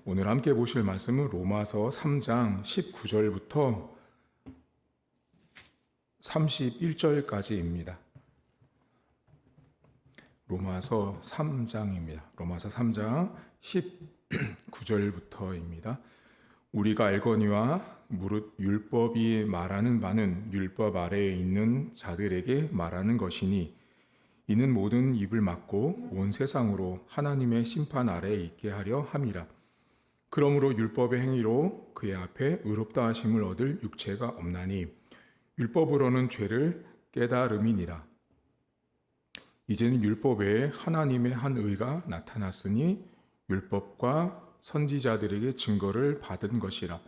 오늘 함께 보실 말씀은 로마서 3장 19절부터 31절까지입니다. 로마서 3장입니다. 로마서 3장 19절부터입니다. 우리가 알거니와 무릇 율법이 말하는 바는 율법 아래에 있는 자들에게 말하는 것이니 이는 모든 입을 막고 온 세상으로 하나님의 심판 아래에 있게 하려 함이라. 그러므로 율법의 행위로 그의 앞에 의롭다 하심을 얻을 육체가 없나니 율법으로는 죄를 깨달음이니라. 이제는 율법 외에 하나님의 한 의가 나타났으니 율법과 선지자들에게 증거를 받은 것이라.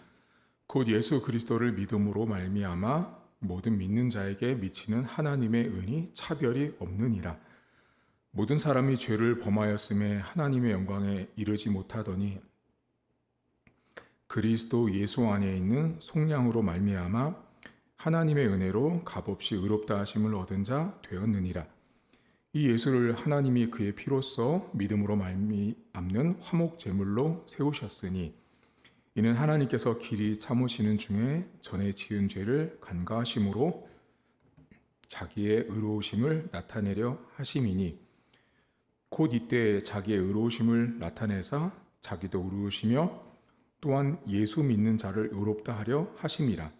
곧 예수 그리스도를 믿음으로 말미암아 모든 믿는 자에게 미치는 하나님의 은이 차별이 없느니라. 모든 사람이 죄를 범하였음에 하나님의 영광에 이르지 못하더니 그리스도 예수 안에 있는 속량으로 말미암아 하나님의 은혜로 값없이 의롭다 하심을 얻은 자 되었느니라. 이 예수를 하나님이 그의 피로써 믿음으로 말미암는 화목 제물로 세우셨으니 이는 하나님께서 길이 참으시는 중에 전에 지은 죄를 간과하심으로 자기의 의로우심을 나타내려 하심이니 곧 이때 자기의 의로우심을 나타내사 자기도 의로우시며 또한 예수 믿는 자를 의롭다 하려 하심이라.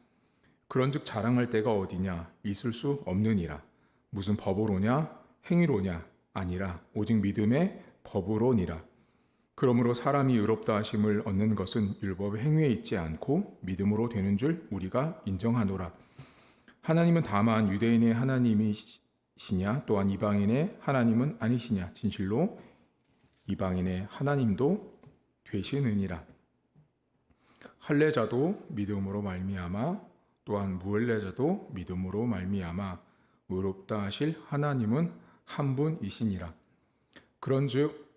그런즉 자랑할 때가 어디냐? 있을 수 없느니라. 무슨 법으로냐? 행위로냐? 아니라 오직 믿음의 법으로니라. 그러므로 사람이 의롭다 하심을 얻는 것은 율법의 행위에 있지 않고 믿음으로 되는 줄 우리가 인정하노라. 하나님은 다만 유대인의 하나님이시냐? 또한 이방인의 하나님은 아니시냐? 진실로 이방인의 하나님도 되시느니라. 할례자도 믿음으로 말미암아 또한 무할례자도 믿음으로 말미암아 의롭다 하실 하나님은 한 분이시니라. 그런즉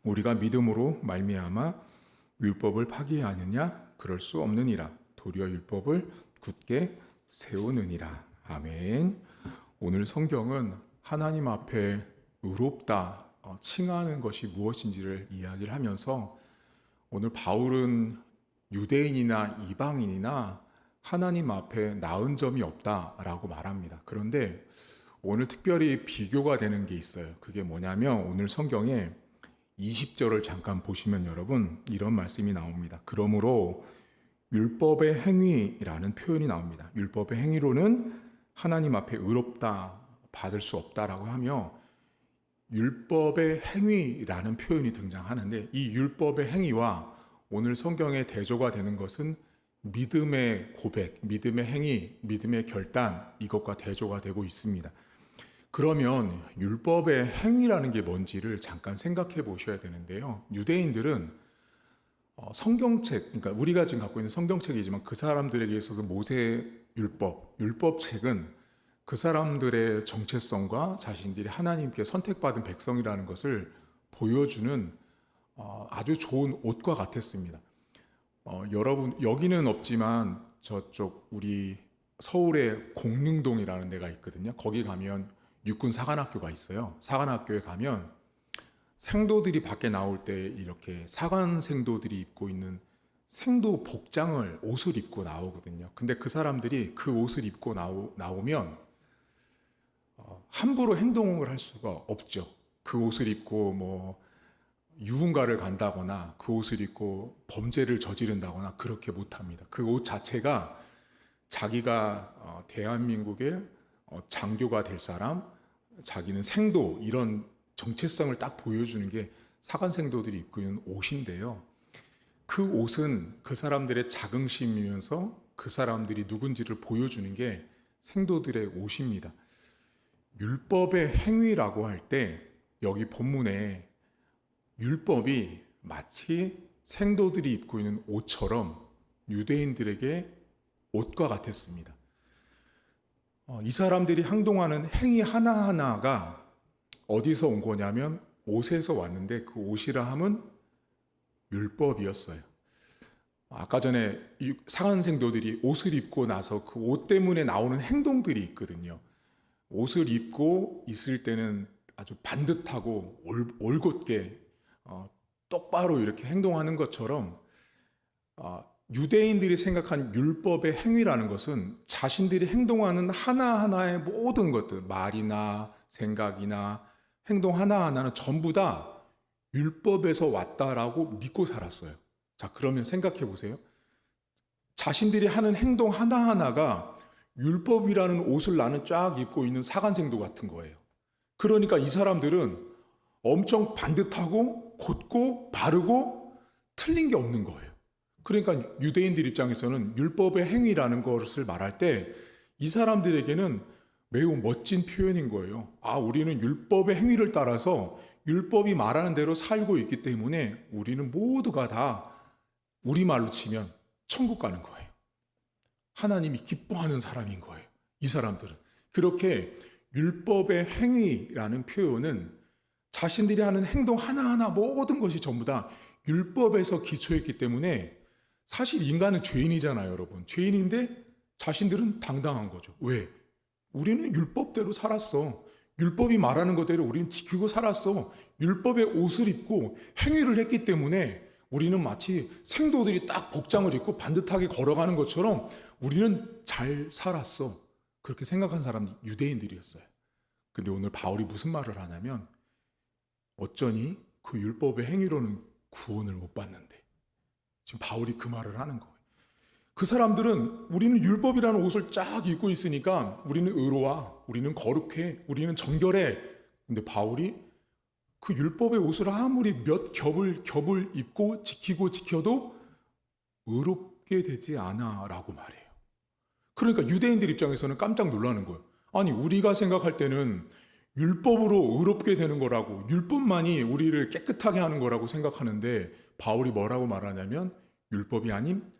우리가 믿음으로 말미암아 율법을 파기하느냐? 그럴 수 없느니라. 도리어 율법을 굳게 세우느니라. 아멘. 오늘 성경은 하나님 앞에 의롭다 칭하는 것이 무엇인지를 이야기를 하면서 오늘 바울은 유대인이나 이방인이나 하나님 앞에 나은 점이 없다라고 말합니다. 그런데 오늘 특별히 비교가 되는 게 있어요. 그게 뭐냐면 오늘 성경에 20절을 잠깐 보시면 여러분 이런 말씀이 나옵니다. 그러므로 율법의 행위라는 표현이 나옵니다. 율법의 행위로는 하나님 앞에 의롭다 받을 수 없다라고 하며 율법의 행위라는 표현이 등장하는데 이 율법의 행위와 오늘 성경의 대조가 되는 것은 믿음의 고백, 믿음의 행위, 믿음의 결단 이것과 대조가 되고 있습니다. 그러면 율법의 행위라는 게 뭔지를 잠깐 생각해 보셔야 되는데요. 유대인들은 성경책, 그러니까 우리가 지금 갖고 있는 성경책이지만 그 사람들에게 있어서 모세 율법책은 그 사람들의 정체성과 자신들이 하나님께 선택받은 백성이라는 것을 보여주는 아주 좋은 옷과 같았습니다. 여러분 여기는 없지만 저쪽 우리 서울에 공릉동이라는 데가 있거든요. 거기 가면 육군 사관학교가 있어요. 사관학교에 가면 생도들이 밖에 나올 때 이렇게 사관 생도들이 입고 있는 생도 복장을 옷을 입고 나오거든요. 근데 그 사람들이 그 옷을 입고 나오면 함부로 행동을 할 수가 없죠. 그 옷을 입고 뭐 유흥가를 간다거나 그 옷을 입고 범죄를 저지른다거나 그렇게 못합니다. 그 옷 자체가 자기가 대한민국의 장교가 될 사람, 자기는 생도 이런 정체성을 딱 보여주는 게 사관생도들이 입고 있는 옷인데요. 그 옷은 그 사람들의 자긍심이면서 그 사람들이 누군지를 보여주는 게 생도들의 옷입니다. 율법의 행위라고 할 때 여기 본문에 율법이 마치 생도들이 입고 있는 옷처럼 유대인들에게 옷과 같았습니다. 이 사람들이 행동하는 행위 하나하나가 어디서 온 거냐면 옷에서 왔는데 그 옷이라 함은 율법이었어요. 아까 전에 사관생도들이 옷을 입고 나서 그 옷 때문에 나오는 행동들이 있거든요. 옷을 입고 있을 때는 아주 반듯하고 올곧게 똑바로 이렇게 행동하는 것처럼 유대인들이 생각한 율법의 행위라는 것은 자신들이 행동하는 하나하나의 모든 것들, 말이나 생각이나 행동 하나하나는 전부 다 율법에서 왔다라고 믿고 살았어요. 자, 그러면 생각해 보세요. 자신들이 하는 행동 하나하나가 율법이라는 옷을 나는 쫙 입고 있는 사관생도 같은 거예요. 그러니까 이 사람들은 엄청 반듯하고 곧고 바르고 틀린 게 없는 거예요. 그러니까 유대인들 입장에서는 율법의 행위라는 것을 말할 때 이 사람들에게는 매우 멋진 표현인 거예요. 우리는 율법의 행위를 따라서 율법이 말하는 대로 살고 있기 때문에 우리는 모두가 다 우리말로 치면 천국 가는 거예요. 하나님이 기뻐하는 사람인 거예요. 이 사람들은. 그렇게 율법의 행위라는 표현은 자신들이 하는 행동 하나하나 모든 것이 전부 다 율법에서 기초했기 때문에 사실 인간은 죄인이잖아요, 여러분. 죄인인데 자신들은 당당한 거죠. 왜? 우리는 율법대로 살았어. 율법이 말하는 것대로 우리는 지키고 살았어. 율법의 옷을 입고 행위를 했기 때문에 우리는 마치 생도들이 딱 복장을 입고 반듯하게 걸어가는 것처럼 우리는 잘 살았어. 그렇게 생각한 사람이 유대인들이었어요. 근데 오늘 바울이 무슨 말을 하냐면 어쩌니 그 율법의 행위로는 구원을 못 받는데. 지금 바울이 그 말을 하는 거예요. 그 사람들은 우리는 율법이라는 옷을 쫙 입고 있으니까 우리는 의로와, 우리는 거룩해, 우리는 정결해. 근데 바울이 그 율법의 옷을 아무리 몇 겹을 입고 지켜도 의롭게 되지 않아 라고 말해요. 그러니까 유대인들 입장에서는 깜짝 놀라는 거예요. 아니, 우리가 생각할 때는 율법으로 의롭게 되는 거라고, 율법만이 우리를 깨끗하게 하는 거라고 생각하는데 바울이 뭐라고 말하냐면 율법이 아닌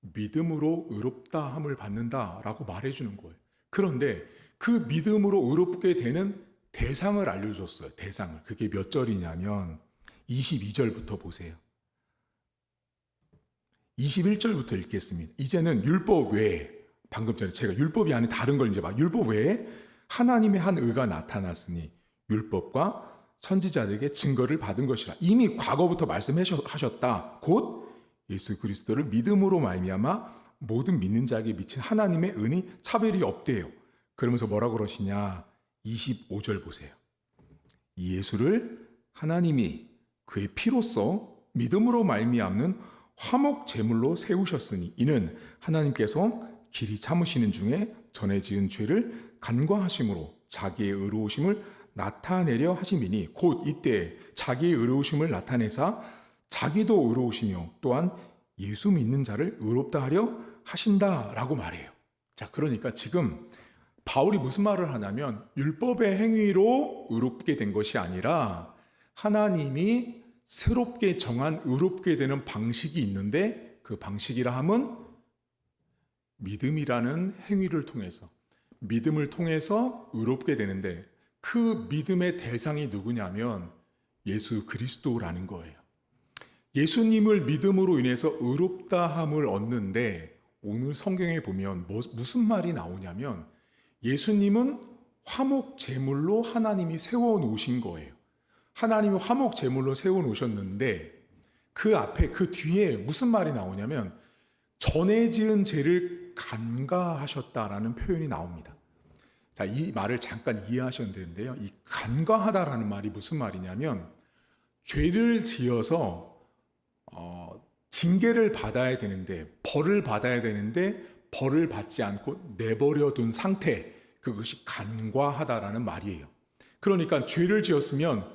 믿음으로 의롭다함을 받는다라고 말해주는 거예요. 그런데 그 믿음으로 의롭게 되는 대상을 알려줬어요. 대상을. 그게 몇 절이냐면 22절부터 보세요. 21절부터 읽겠습니다. 이제는 율법 외에, 방금 전에 제가 율법이 아닌 다른 걸 이제 율법 외에 하나님의 한 의가 나타났으니 율법과 선지자들에게 증거를 받은 것이라. 이미 과거부터 말씀하셨다. 곧 예수 그리스도를 믿음으로 말미암아 모든 믿는 자에게 미친 하나님의 은이 차별이 없대요. 그러면서 뭐라고 그러시냐. 25절 보세요. 이 예수를 하나님이 그의 피로써 믿음으로 말미암는 화목 제물로 세우셨으니 이는 하나님께서 길이 참으시는 중에 전에 지은 죄를 간과하심으로 자기의 의로우심을 나타내려 하심이니 곧 이때 자기의 의로우심을 나타내사 자기도 의로우시며 또한 예수 믿는 자를 의롭다 하려 하신다라고 말해요. 자, 그러니까 지금 바울이 무슨 말을 하냐면 율법의 행위로 의롭게 된 것이 아니라 하나님이 새롭게 정한 의롭게 되는 방식이 있는데 그 방식이라 함은 믿음이라는 행위를 통해서 믿음을 통해서 의롭게 되는데 그 믿음의 대상이 누구냐면 예수 그리스도라는 거예요. 예수님을 믿음으로 인해서 의롭다함을 얻는데 오늘 성경에 보면 무슨 말이 나오냐면 예수님은 화목 제물로 하나님이 세워놓으신 거예요. 하나님이 화목 제물로 세워놓으셨는데 그 앞에 그 뒤에 무슨 말이 나오냐면 전에 지은 죄를 간과하셨다라는 표현이 나옵니다. 자, 이 말을 잠깐 이해하셔야 되는데요. 이 간과하다라는 말이 무슨 말이냐면 죄를 지어서 징계를 받아야 되는데 벌을 받아야 되는데 벌을 받지 않고 내버려 둔 상태, 그것이 간과하다라는 말이에요. 그러니까 죄를 지었으면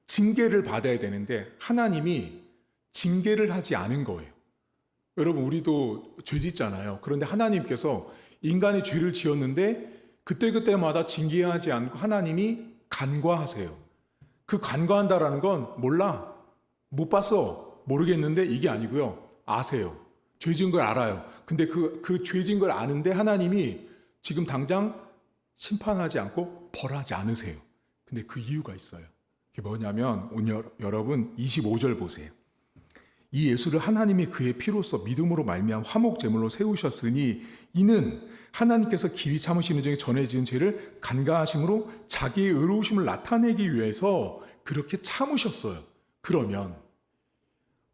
징계를 받아야 되는데 하나님이 징계를 하지 않은 거예요. 여러분, 우리도 죄 짓잖아요. 그런데 하나님께서 인간이 죄를 지었는데 그때그때마다 징계하지 않고 하나님이 간과하세요. 그 간과한다라는 건 몰라, 못 봤어, 모르겠는데 이게 아니고요. 아세요. 죄 지은 걸 알아요. 근데 그 죄 지은 걸 아는데 하나님이 지금 당장 심판하지 않고 벌하지 않으세요. 근데 그 이유가 있어요. 그게 뭐냐면 오늘 여러분 25절 보세요. 이 예수를 하나님이 그의 피로써 믿음으로 말미암아 화목 제물로 세우셨으니 이는 하나님께서 길이 참으시는 중에 전에 지은 죄를 간과하심으로 자기의 의로우심을 나타내기 위해서 그렇게 참으셨어요. 그러면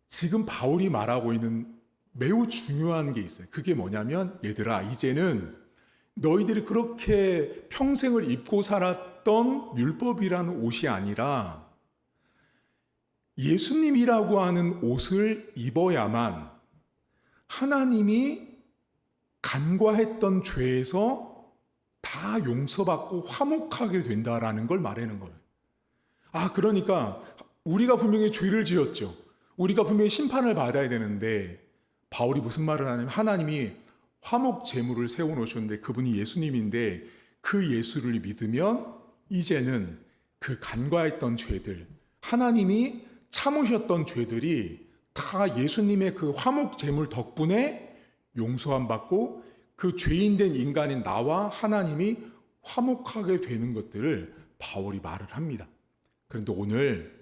지금 바울이 말하고 있는 매우 중요한 게 있어요. 그게 뭐냐면, 얘들아, 이제는 너희들이 그렇게 평생을 입고 살았던 율법이라는 옷이 아니라 예수님이라고 하는 옷을 입어야만 하나님이 간과했던 죄에서 다 용서받고 화목하게 된다라는 걸 말하는 거예요. 그러니까 우리가 분명히 죄를 지었죠. 우리가 분명히 심판을 받아야 되는데 바울이 무슨 말을 하냐면, 하나님이 화목 제물을 세워놓으셨는데 그분이 예수님인데 그 예수를 믿으면 이제는 그 간과했던 죄들, 하나님이 참으셨던 죄들이 다 예수님의 그 화목 제물 덕분에 용서함 받고 그 죄인된 인간인 나와 하나님이 화목하게 되는 것들을 바울이 말을 합니다. 그런데 오늘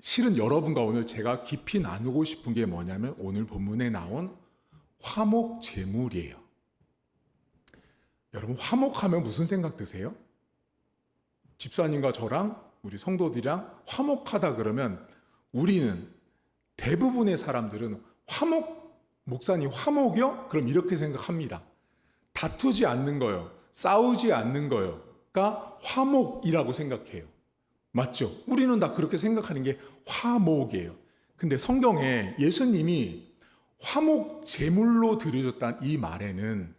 실은 여러분과 오늘 제가 깊이 나누고 싶은 게 뭐냐면, 오늘 본문에 나온 화목 제물이에요. 여러분, 화목하면 무슨 생각 드세요? 집사님과 저랑 우리 성도들이랑 화목하다 그러면 우리는, 대부분의 사람들은 목사님 화목이요? 그럼 이렇게 생각합니다. 다투지 않는 거요, 싸우지 않는 거요가 화목이라고 생각해요. 맞죠? 우리는 다 그렇게 생각하는 게 화목이에요. 근데 성경에 예수님이 화목 제물로 드려졌다는 이 말에는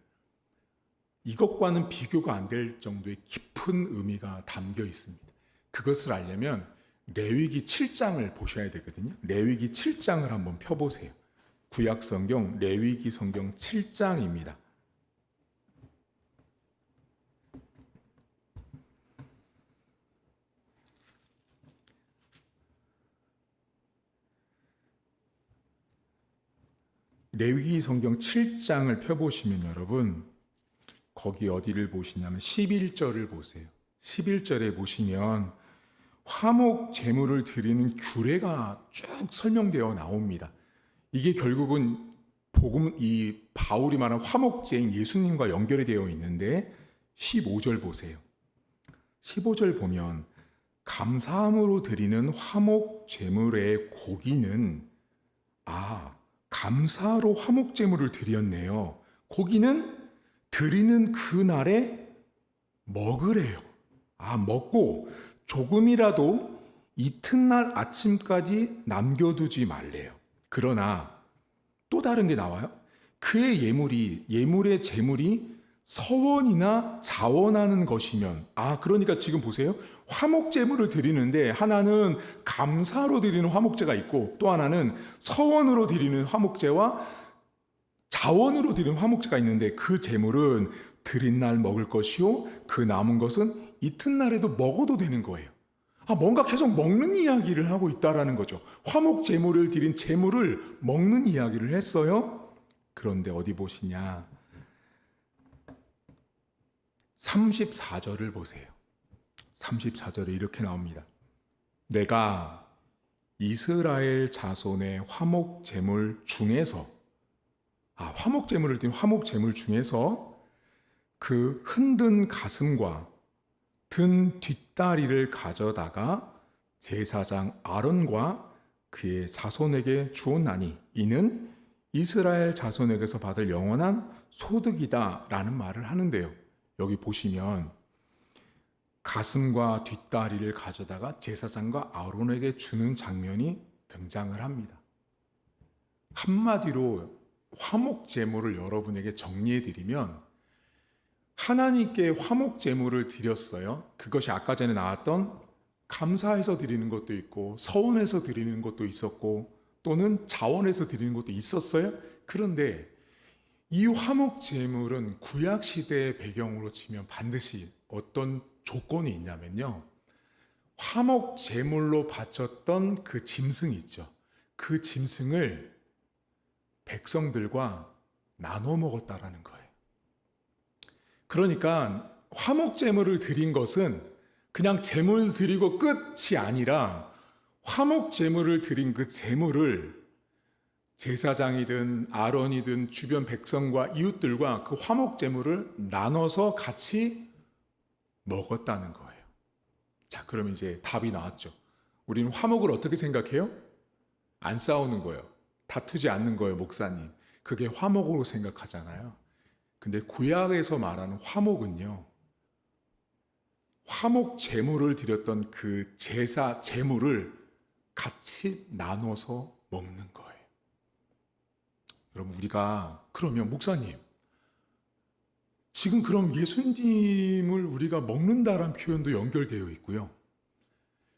이것과는 비교가 안 될 정도의 깊은 의미가 담겨 있습니다. 그것을 알려면 레위기 7장을 보셔야 되거든요. 레위기 7장을 한번 펴보세요. 구약 성경 레위기 성경 7장입니다. 레위기 성경 7장을 펴보시면 여러분, 거기 어디를 보시냐면 11절을 보세요. 11절에 보시면 화목 제물을 드리는 규례가 쭉 설명되어 나옵니다. 이게 결국은 이 바울이 말한 화목제인 예수님과 연결이 되어 있는데 15절 보세요. 15절 보면 감사함으로 드리는 화목 제물의 고기는 감사로 화목 제물을 드렸네요. 고기는 드리는 그날에 먹으래요. 먹고 조금이라도 이튿날 아침까지 남겨두지 말래요. 그러나 또 다른 게 나와요. 그의 예물의 제물이 서원이나 자원하는 것이면, 그러니까 지금 보세요. 화목 제물을 드리는데 하나는 감사로 드리는 화목제가 있고 또 하나는 서원으로 드리는 화목제와 자원으로 드리는 화목제가 있는데, 그 제물은 드린 날 먹을 것이요 그 남은 것은 이튿날에도 먹어도 되는 거예요. 뭔가 계속 먹는 이야기를 하고 있다라는 거죠. 화목 제물을 드린 제물을 먹는 이야기를 했어요. 그런데 어디 보시냐, 34절을 보세요. 34절에 이렇게 나옵니다. 내가 이스라엘 자손의 화목 제물 중에서, 화목 제물을 드린 화목 제물 중에서 그 흔든 가슴과 든 뒷다리를 가져다가 제사장 아론과 그의 자손에게 주었나니 이는 이스라엘 자손에게서 받을 영원한 소득이다 라는 말을 하는데요. 여기 보시면 가슴과 뒷다리를 가져다가 제사장과 아론에게 주는 장면이 등장을 합니다. 한마디로 화목 제물을 여러분에게 정리해 드리면, 하나님께 화목 제물을 드렸어요. 그것이 아까 전에 나왔던 감사해서 드리는 것도 있고 서원해서 드리는 것도 있었고 또는 자원해서 드리는 것도 있었어요. 그런데 이 화목 제물은 구약 시대의 배경으로 치면 반드시 어떤 조건이 있냐면요, 화목 제물로 바쳤던 그 짐승 있죠. 그 짐승을 백성들과 나눠 먹었다라는 거예요. 그러니까 화목 제물을 드린 것은 그냥 제물 드리고 끝이 아니라, 화목 제물을 드린 그 제물을 제사장이든 아론이든 주변 백성과 이웃들과 그 화목 제물을 나눠서 같이 먹었다는 거예요. 자, 그럼 이제 답이 나왔죠. 우리는 화목을 어떻게 생각해요? 안 싸우는 거예요. 다투지 않는 거예요, 목사님. 그게 화목으로 생각하잖아요. 근데 구약에서 말하는 화목은요, 화목 제물을 드렸던 그 제사 제물을 같이 나눠서 먹는 거예요. 여러분, 우리가 그러면 목사님, 지금 그럼 예수님을 우리가 먹는다라는 표현도 연결되어 있고요.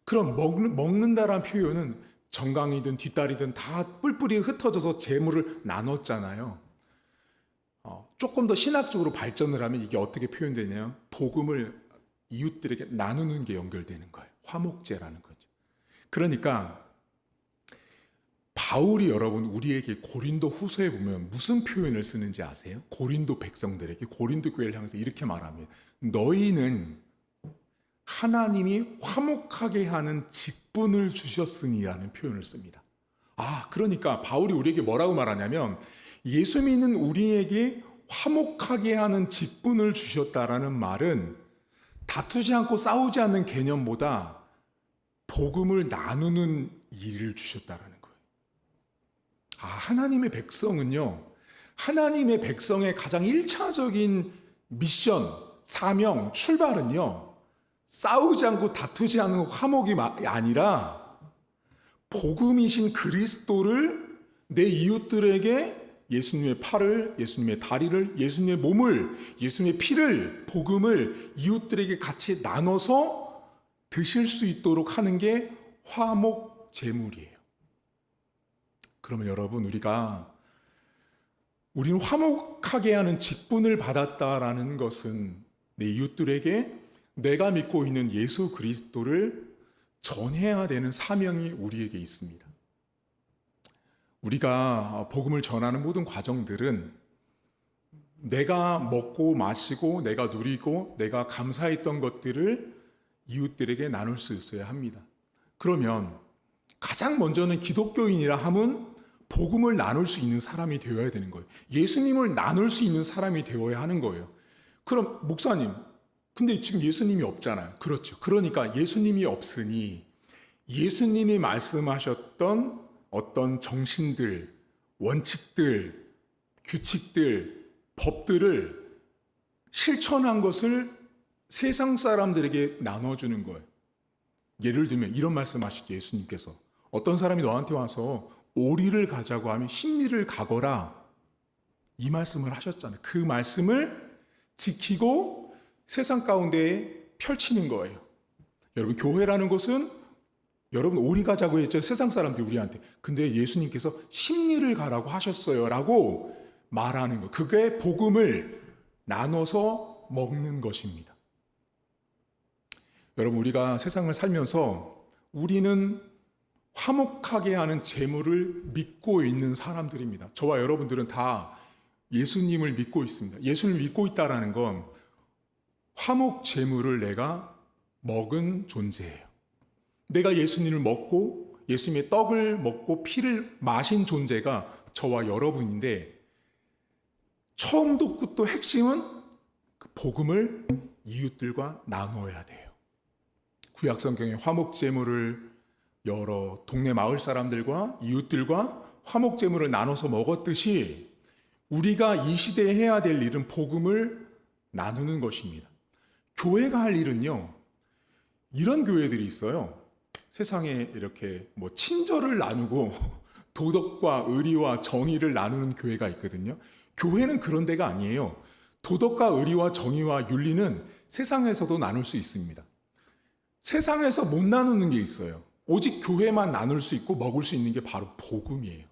그럼 먹는다라는 표현은 정강이든 뒷다리든 다 뿔뿔이 흩어져서 재물을 나눴잖아요. 조금 더 신학적으로 발전을 하면 이게 어떻게 표현되냐면 복음을 이웃들에게 나누는 게 연결되는 거예요. 화목제라는 거죠. 그러니까 바울이 여러분 우리에게 고린도 후서에 보면 무슨 표현을 쓰는지 아세요? 고린도 백성들에게, 고린도 교회를 향해서 이렇게 말합니다. 너희는 하나님이 화목하게 하는 직분을 주셨으니라는 표현을 씁니다. 그러니까 바울이 우리에게 뭐라고 말하냐면 예수 믿는 우리에게 화목하게 하는 직분을 주셨다라는 말은 다투지 않고 싸우지 않는 개념보다 복음을 나누는 일을 주셨다라는 거예요. 하나님의 백성은요, 하나님의 백성의 가장 1차적인 미션, 사명, 출발은요, 싸우지 않고 다투지 않는 화목이 아니라 복음이신 그리스도를 내 이웃들에게 예수님의 팔을, 예수님의 다리를, 예수님의 몸을, 예수님의 피를, 복음을 이웃들에게 같이 나눠서 드실 수 있도록 하는 게 화목 제물이에요. 그러면 여러분, 우리는 화목하게 하는 직분을 받았다라는 것은 내 이웃들에게 내가 믿고 있는 예수 그리스도를 전해야 되는 사명이 우리에게 있습니다. 우리가 복음을 전하는 모든 과정들은 내가 먹고 마시고 내가 누리고 내가 감사했던 것들을 이웃들에게 나눌 수 있어야 합니다. 그러면 가장 먼저는 기독교인이라 함은 복음을 나눌 수 있는 사람이 되어야 되는 거예요. 예수님을 나눌 수 있는 사람이 되어야 하는 거예요. 그럼 목사님, 근데 지금 예수님이 없잖아요. 그렇죠. 그러니까 예수님이 없으니 예수님이 말씀하셨던 어떤 정신들, 원칙들, 규칙들, 법들을 실천한 것을 세상 사람들에게 나눠주는 거예요. 예를 들면 이런 말씀하시죠. 예수님께서 어떤 사람이 너한테 와서 오리를 가자고 하면 십리를 가거라, 이 말씀을 하셨잖아요. 그 말씀을 지키고 세상 가운데에 펼치는 거예요. 여러분, 교회라는 것은 여러분 오리 가자고 했죠. 세상 사람들이 우리한테. 근데 예수님께서 십리를 가라고 하셨어요 라고 말하는 거. 그게 복음을 나눠서 먹는 것입니다. 여러분, 우리가 세상을 살면서 우리는 화목하게 하는 재물을 믿고 있는 사람들입니다. 저와 여러분들은 다 예수님을 믿고 있습니다. 예수님을 믿고 있다는 건 화목 재물을 내가 먹은 존재예요. 내가 예수님을 먹고 예수님의 떡을 먹고 피를 마신 존재가 저와 여러분인데, 처음도 끝도 핵심은 그 복음을 이웃들과 나눠야 돼요. 구약 성경의 화목 제물을 여러 동네 마을 사람들과 이웃들과 화목 제물을 나눠서 먹었듯이 우리가 이 시대에 해야 될 일은 복음을 나누는 것입니다. 교회가 할 일은요, 이런 교회들이 있어요. 세상에 이렇게 친절을 나누고 도덕과 의리와 정의를 나누는 교회가 있거든요. 교회는 그런 데가 아니에요. 도덕과 의리와 정의와 윤리는 세상에서도 나눌 수 있습니다. 세상에서 못 나누는 게 있어요. 오직 교회만 나눌 수 있고 먹을 수 있는 게 바로 복음이에요.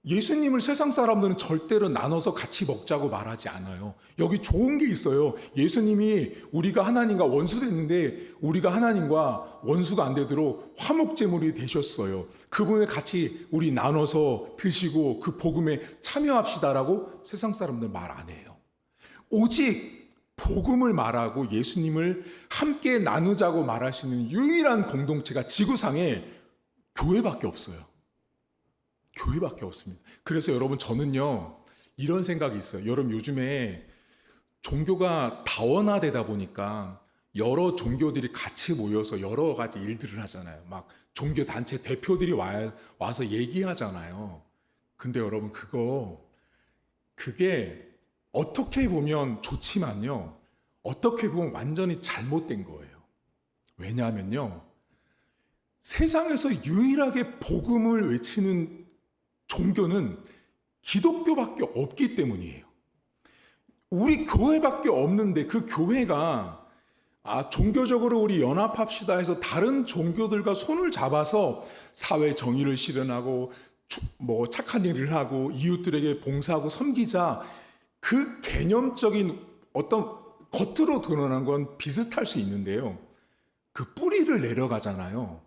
예수님을 세상 사람들은 절대로 나눠서 같이 먹자고 말하지 않아요. 여기 좋은 게 있어요. 예수님이 우리가 하나님과 원수됐는데 우리가 하나님과 원수가 안 되도록 화목제물이 되셨어요. 그분을 같이 우리 나눠서 드시고 그 복음에 참여합시다라고 세상 사람들 말 안 해요. 오직 복음을 말하고 예수님을 함께 나누자고 말하시는 유일한 공동체가 지구상에 교회밖에 없어요. 교회밖에 없습니다. 그래서 여러분, 저는요 이런 생각이 있어요. 여러분, 요즘에 종교가 다원화되다 보니까 여러 종교들이 같이 모여서 여러 가지 일들을 하잖아요. 막 종교 단체 대표들이 와서 얘기하잖아요. 근데 여러분 그게 어떻게 보면 좋지만요. 어떻게 보면 완전히 잘못된 거예요. 왜냐하면요. 세상에서 유일하게 복음을 외치는 종교는 기독교밖에 없기 때문이에요. 우리 교회밖에 없는데 그 교회가 종교적으로 우리 연합합시다 해서 다른 종교들과 손을 잡아서 사회 정의를 실현하고 착한 일을 하고 이웃들에게 봉사하고 섬기자, 그 개념적인 어떤 겉으로 드러난 건 비슷할 수 있는데요. 그 뿌리를 내려가잖아요.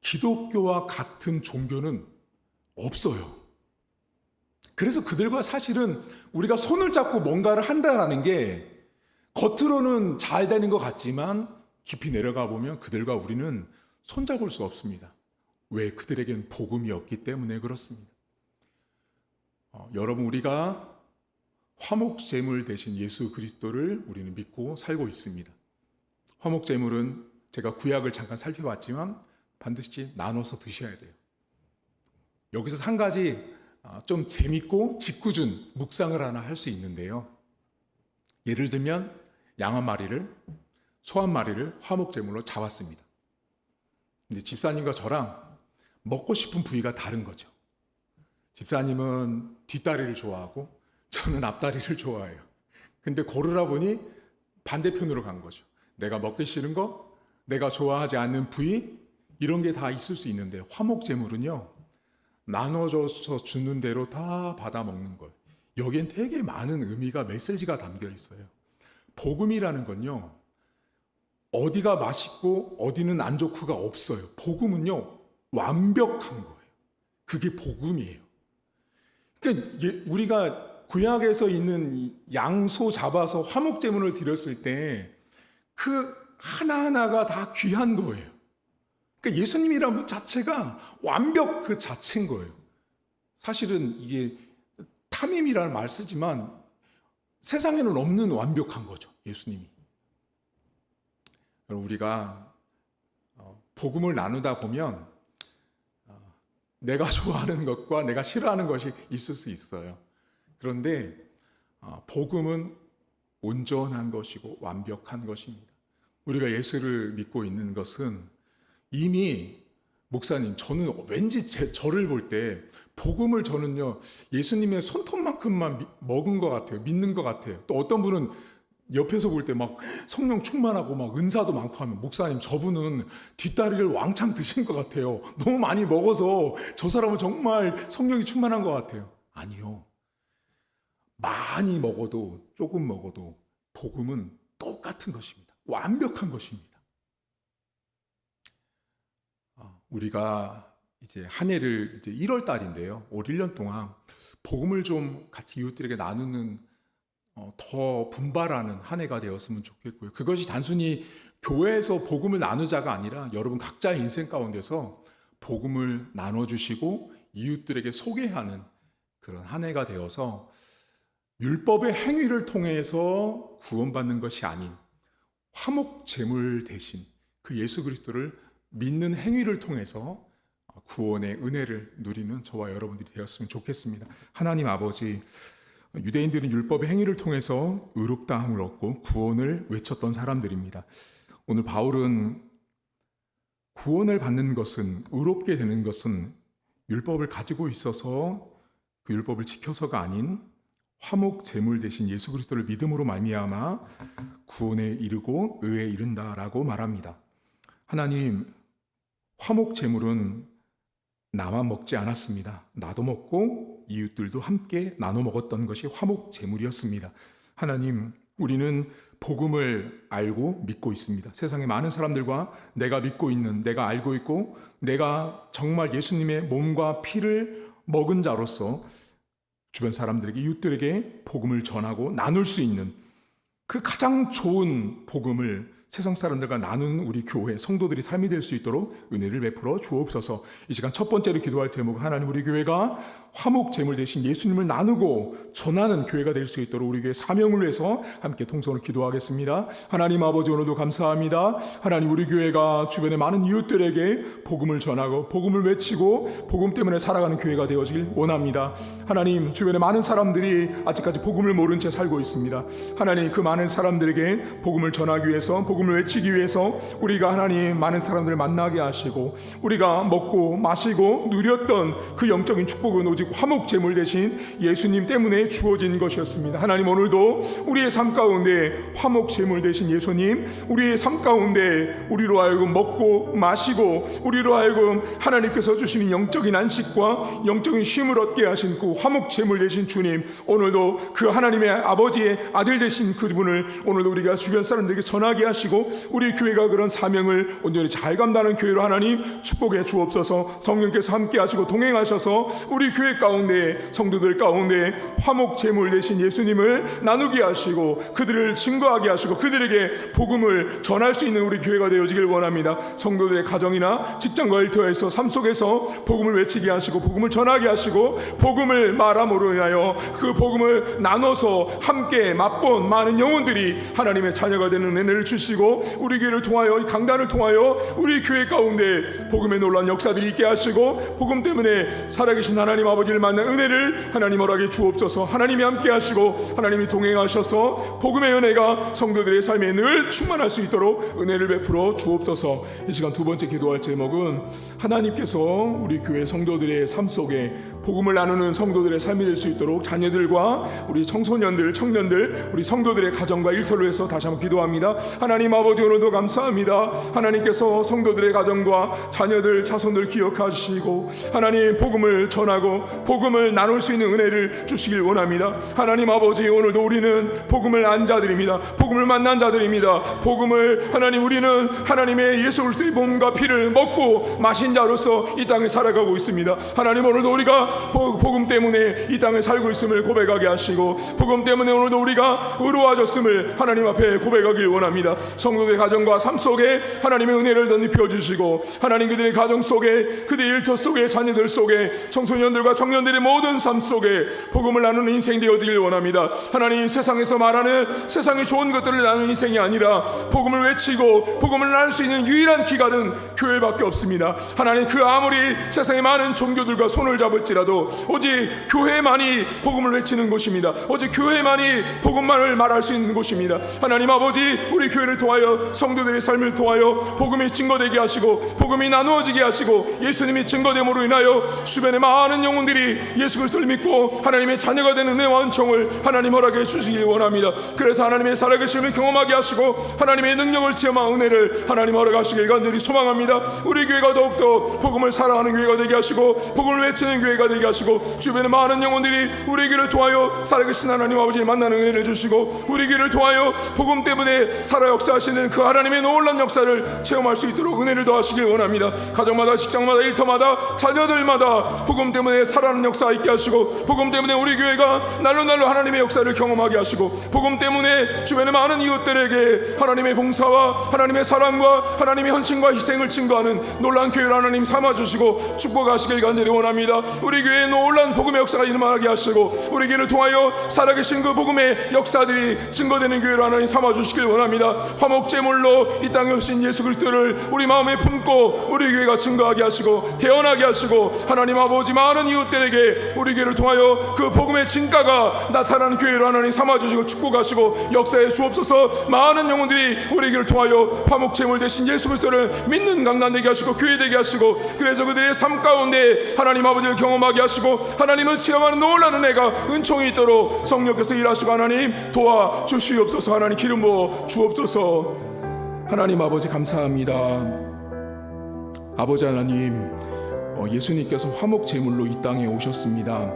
기독교와 같은 종교는 없어요. 그래서 그들과 사실은 우리가 손을 잡고 뭔가를 한다는 게 겉으로는 잘 되는 것 같지만 깊이 내려가 보면 그들과 우리는 손잡을 수 없습니다. 왜? 그들에겐 복음이 없기 때문에 그렇습니다. 여러분, 우리가 화목제물 대신 예수 그리스도를 우리는 믿고 살고 있습니다. 화목제물은 제가 구약을 잠깐 살펴봤지만 반드시 나눠서 드셔야 돼요. 여기서 한 가지 좀 재밌고 짓궂은 묵상을 하나 할 수 있는데요. 예를 들면 양 한 마리를, 소 한 마리를 화목제물로 잡았습니다. 근데 집사님과 저랑 먹고 싶은 부위가 다른 거죠. 집사님은 뒷다리를 좋아하고 저는 앞다리를 좋아해요. 근데 고르라 보니 반대편으로 간 거죠. 내가 먹기 싫은 거, 내가 좋아하지 않는 부위, 이런 게 다 있을 수 있는데 화목제물은요, 나눠줘서 주는 대로 다 받아 먹는 거예요. 여기엔 되게 많은 의미가, 메시지가 담겨 있어요. 복음이라는 건요, 어디가 맛있고 어디는 안 좋고가 없어요. 복음은요, 완벽한 거예요. 그게 복음이에요. 그러니까 우리가 구약에서 있는 양소 잡아서 화목제물을 드렸을 때 그 하나하나가 다 귀한 거예요. 그러니까 예수님이라는 분 자체가 완벽 그 자체인 거예요. 사실은 이게 탐임이라는 말 쓰지만 세상에는 없는 완벽한 거죠, 예수님이. 우리가 복음을 나누다 보면 내가 좋아하는 것과 내가 싫어하는 것이 있을 수 있어요. 그런데 복음은 온전한 것이고 완벽한 것입니다. 우리가 예수를 믿고 있는 것은 이미, 목사님, 저는 왠지 저를 볼 때 복음을 저는요, 예수님의 손톱만큼만 먹은 것 같아요. 믿는 것 같아요. 또 어떤 분은 옆에서 볼 때 막 성령 충만하고 막 은사도 많고 하면, 목사님, 저분은 뒷다리를 왕창 드신 것 같아요. 너무 많이 먹어서 저 사람은 정말 성령이 충만한 것 같아요. 아니요. 많이 먹어도 조금 먹어도 복음은 똑같은 것입니다. 완벽한 것입니다. 우리가 이제 한 해를 이제 1월 달인데요. 올 1년 동안 복음을 좀 같이 이웃들에게 나누는 더 분발하는 한 해가 되었으면 좋겠고요. 그것이 단순히 교회에서 복음을 나누자가 아니라 여러분 각자의 인생 가운데서 복음을 나눠주시고 이웃들에게 소개하는 그런 한 해가 되어서 율법의 행위를 통해서 구원받는 것이 아닌 화목제물 대신 그 예수 그리스도를 믿는 행위를 통해서 구원의 은혜를 누리는 저와 여러분들이 되었으면 좋겠습니다. 하나님 아버지, 유대인들은 율법의 행위를 통해서 의롭다함을 얻고 구원을 외쳤던 사람들입니다. 오늘 바울은 구원을 받는 것은, 의롭게 되는 것은 율법을 가지고 있어서 그 율법을 지켜서가 아닌 화목 제물 대신 예수 그리스도를 믿음으로 말미암아 구원에 이르고 의에 이른다라고 말합니다. 하나님, 화목 제물은 나만 먹지 않았습니다. 나도 먹고 이웃들도 함께 나눠 먹었던 것이 화목 제물이었습니다. 하나님, 우리는 복음을 알고 믿고 있습니다. 세상의 많은 사람들과 내가 믿고 있는, 내가 알고 있고 내가 정말 예수님의 몸과 피를 먹은 자로서 주변 사람들에게, 이웃들에게 복음을 전하고 나눌 수 있는 그 가장 좋은 복음을 세상 사람들과 나누는 우리 교회 성도들이 삶이 될 수 있도록 은혜를 베풀어 주옵소서. 이 시간 첫 번째로 기도할 제목은 하나님 우리 교회가 화목 제물 대신 예수님을 나누고 전하는 교회가 될 수 있도록 우리 교회 사명을 위해서 함께 통성으로 기도하겠습니다. 하나님 아버지, 오늘도 감사합니다. 하나님, 우리 교회가 주변의 많은 이웃들에게 복음을 전하고 복음을 외치고 복음 때문에 살아가는 교회가 되어지길 원합니다. 하나님, 주변의 많은 사람들이 아직까지 복음을 모른 채 살고 있습니다. 하나님, 그 많은 사람들에게 복음을 전하기 위해서, 복음을 외치기 위해서 우리가 하나님 많은 사람들을 만나게 하시고 우리가 먹고 마시고 누렸던 그 영적인 축복은 오직 화목 제물 대신 예수님 때문에 주어진 것이었습니다. 하나님, 오늘도 우리의 삶 가운데 화목 제물 대신 예수님, 우리의 삶 가운데 우리로 하여금 먹고 마시고 우리로 하여금 하나님께서 주시는 영적인 안식과 영적인 쉼을 얻게 하신 그 화목 제물 되신 주님, 오늘도 그 하나님의 아버지의 아들 되신 그분을 오늘도 우리가 주변 사람들에게 전하게 하시고 우리 교회가 그런 사명을 온전히 잘 감당하는 교회로 하나님 축복해 주옵소서. 성령께서 함께 하시고 동행하셔서 우리 교회 가운데 성도들 가운데 화목 제물 되신 예수님을 나누게 하시고 그들을 증거하게 하시고 그들에게 복음을 전할 수 있는 우리 교회가 되어지길 원합니다. 성도들의 가정이나 직장과 일터에서 삶 속에서 복음을 외치게 하시고 복음을 전하게 하시고 복음을 말함으로 인하여 그 복음을 나눠서 함께 맛본 많은 영혼들이 하나님의 자녀가 되는 은혜를 주시고 우리 교회를 통하여 이 강단을 통하여 우리 교회 가운데 복음의 놀라운 역사들이 있게 하시고 복음 때문에 살아계신 하나님 아버지를 만난 은혜를 하나님 허락해 주옵소서. 하나님이 함께 하시고 하나님이 동행하셔서 복음의 은혜가 성도들의 삶에 늘 충만할 수 있도록 은혜를 베풀어 주옵소서. 이 시간 두 번째 기도할 제목은 하나님께서 우리 교회 성도들의 삶 속에 복음을 나누는 성도들의 삶이 될 수 있도록 자녀들과 우리 청소년들, 청년들, 우리 성도들의 가정과 일터를 위해서 다시 한번 기도합니다. 하나님 아버지, 오늘도 감사합니다. 하나님께서 성도들의 가정과 자녀들, 자손들 기억하시고 하나님 복음을 전하고 복음을 나눌 수 있는 은혜를 주시길 원합니다. 하나님 아버지, 오늘도 우리는 복음을 안 자들입니다. 복음을 만난 자들입니다. 복음을 하나님, 우리는 하나님의 예수 그리스도의 몸과 피를 먹고 마신 자로서 이 땅에 살아가고 있습니다. 하나님, 오늘도 우리가 복음 때문에 이 땅에 살고 있음을 고백하게 하시고 복음 때문에 오늘도 우리가 의로워졌음을 하나님 앞에 고백하길 원합니다. 성도들의 가정과 삶 속에 하나님의 은혜를 덧입혀 주시고 하나님 그들의 가정 속에, 그들의 일터 속에, 자녀들 속에, 청소년들과 청년들의 모든 삶 속에 복음을 나누는 인생 되어지길 원합니다. 하나님, 세상에서 말하는 세상의 좋은 것들을 나누는 인생이 아니라 복음을 외치고 복음을 나눌 수 있는 유일한 기관은 교회밖에 없습니다. 하나님, 그 아무리 세상의 많은 종교들과 손을 잡을지라도 오직 교회만이 복음을 외치는 곳입니다. 오직 교회만이 복음만을 말할 수 있는 곳입니다. 하나님 아버지, 우리 교회를 통하여 성도들의 삶을 통하여 복음이 증거되게 하시고 복음이 나누어지게 하시고 예수님이 증거됨으로 인하여 주변의 많은 영혼들이 예수 그리스도를 믿고 하나님의 자녀가 되는 은혜와 은총을 하나님 허락해 주시길 원합니다. 그래서 하나님의 살아계심을 경험하게 하시고 하나님의 능력을 체험한 은혜를 하나님 허락하시길 간절히 소망합니다. 우리 교회가 더욱더 복음을 사랑하는 교회가 되게 하시고 복음을 외치는 교회가 되게 하시고 주변의 많은 영혼들이 우리 교회를 통하여 살아계신 하나님 아버지를 만나는 은혜를 주시고 우리 교회를 통하여 복음 때문에 살아 역사하시는 그 하나님의 놀라운 역사를 체험할 수 있도록 은혜를 더하시길 원합니다. 가정마다, 직장마다, 일터마다, 자녀들마다 복음 때문에 살아나는 역사 있게 하시고 복음 때문에 우리 교회가 날로 하나님의 역사를 경험하게 하시고 복음 때문에 주변의 많은 이웃들에게 하나님의 봉사와 하나님의 사랑과 하나님의 헌신과 희생을 증거하는 놀라운 교회를 하나님 삼아주시고 축복하시길 간절히 원합니다. 우리 교회에 놀라운 복음의 역사가 일어나게 하시고 우리 교회를 통하여 살아계신 그 복음의 역사들이 증거되는 교회로 하나님 삼아주시길 원합니다. 화목제물로 이 땅에 오신 예수 그리스도를 우리 마음에 품고 우리 교회가 증거하게 하시고 태어나게 하시고 하나님 아버지, 많은 이웃들에게 우리 교회를 통하여 그 복음의 진가가 나타나는 교회로 하나님 삼아주시고 축복하시고 역사에 주옵소서. 많은 영혼들이 우리 교회를 통하여 화목제물 대신 예수 그리스도를 믿는 강단되게 하시고 교회되게 하시고 그래서 그들의 삶 가운데 하나님 아버지를 경험하게 하시고 하나님을 체험하는 놀라운 은혜가 은총이 있도록 성령께서 일하시고 하나님 도와주시옵소서. 하나님 기름 부어 주옵소서. 하나님 아버지, 감사합니다. 아버지 하나님, 예수님께서 화목 제물로 이 땅에 오셨습니다.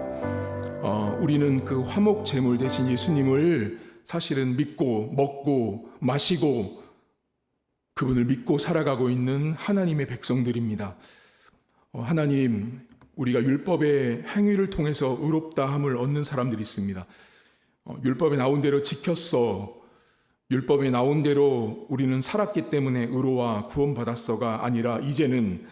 우리는 그 화목 제물 대신 예수님을 사실은 믿고 먹고 마시고 그분을 믿고 살아가고 있는 하나님의 백성들입니다. 하나님, 우리가 율법의 행위를 통해서 의롭다함을 얻는 사람들이 있습니다. 율법에 나온 대로 지켰어. 율법에 나온 대로 우리는 살았기 때문에 의로와 구원받았어가 아니라 이제는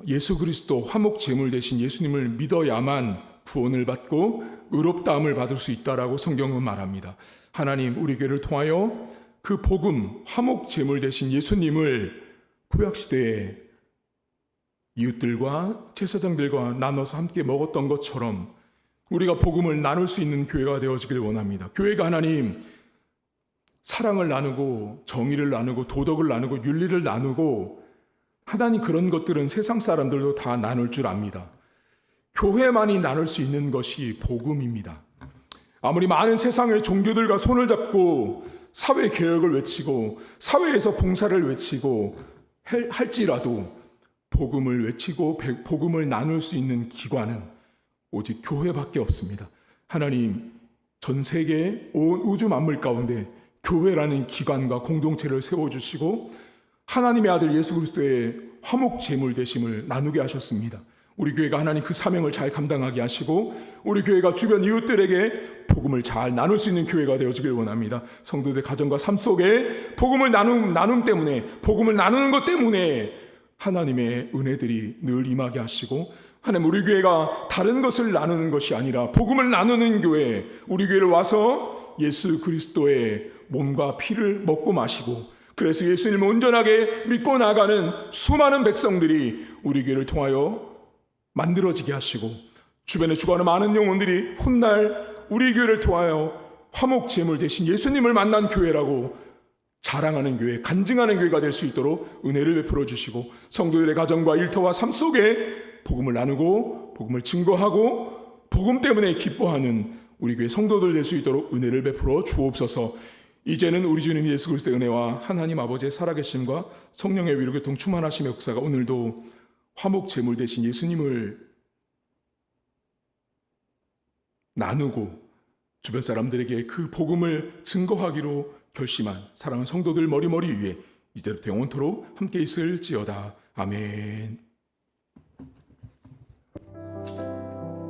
예수 그리스도 화목 제물 대신 예수님을 믿어야만 구원을 받고 의롭다함을 받을 수 있다라고 성경은 말합니다. 하나님 우리 교회를 통하여 그 복음 화목 제물 대신 예수님을 구약시대에 이웃들과 제사장들과 나눠서 함께 먹었던 것처럼 우리가 복음을 나눌 수 있는 교회가 되어지길 원합니다. 교회가 하나님 사랑을 나누고 정의를 나누고 도덕을 나누고 윤리를 나누고 하나님 그런 것들은 세상 사람들도 다 나눌 줄 압니다. 교회만이 나눌 수 있는 것이 복음입니다. 아무리 많은 세상의 종교들과 손을 잡고 사회 개혁을 외치고 사회에서 봉사를 외치고 할지라도 복음을 외치고 복음을 나눌 수 있는 기관은 오직 교회밖에 없습니다. 하나님 전 세계 온 우주 만물 가운데 교회라는 기관과 공동체를 세워주시고 하나님의 아들 예수 그리스도의 화목 제물 되심을 나누게 하셨습니다. 우리 교회가 하나님 그 사명을 잘 감당하게 하시고 우리 교회가 주변 이웃들에게 복음을 잘 나눌 수 있는 교회가 되어지길 원합니다. 성도들 가정과 삶 속에 복음을 나눔 때문에 복음을 나누는 것 때문에 하나님의 은혜들이 늘 임하게 하시고 하나님 우리 교회가 다른 것을 나누는 것이 아니라 복음을 나누는 교회 우리 교회를 와서 예수 그리스도의 몸과 피를 먹고 마시고 그래서 예수님을 온전하게 믿고 나가는 수많은 백성들이 우리 교회를 통하여 만들어지게 하시고 주변에 죽어가는 많은 영혼들이 훗날 우리 교회를 통하여 화목 제물 대신 예수님을 만난 교회라고 자랑하는 교회, 간증하는 교회가 될 수 있도록 은혜를 베풀어 주시고 성도들의 가정과 일터와 삶 속에 복음을 나누고 복음을 증거하고 복음 때문에 기뻐하는 우리 교회 성도들 될 수 있도록 은혜를 베풀어 주옵소서. 이제는 우리 주님 예수 그리스도의 은혜와 하나님 아버지의 살아계심과 성령의 위로 교통 충만하심의 역사가 오늘도 화목 제물 대신 예수님을 나누고 주변 사람들에게 그 복음을 증거하기로 결심한 사랑하는 성도들 머리머리 위에 이제부터 영원토록 함께 있을지어다. 아멘.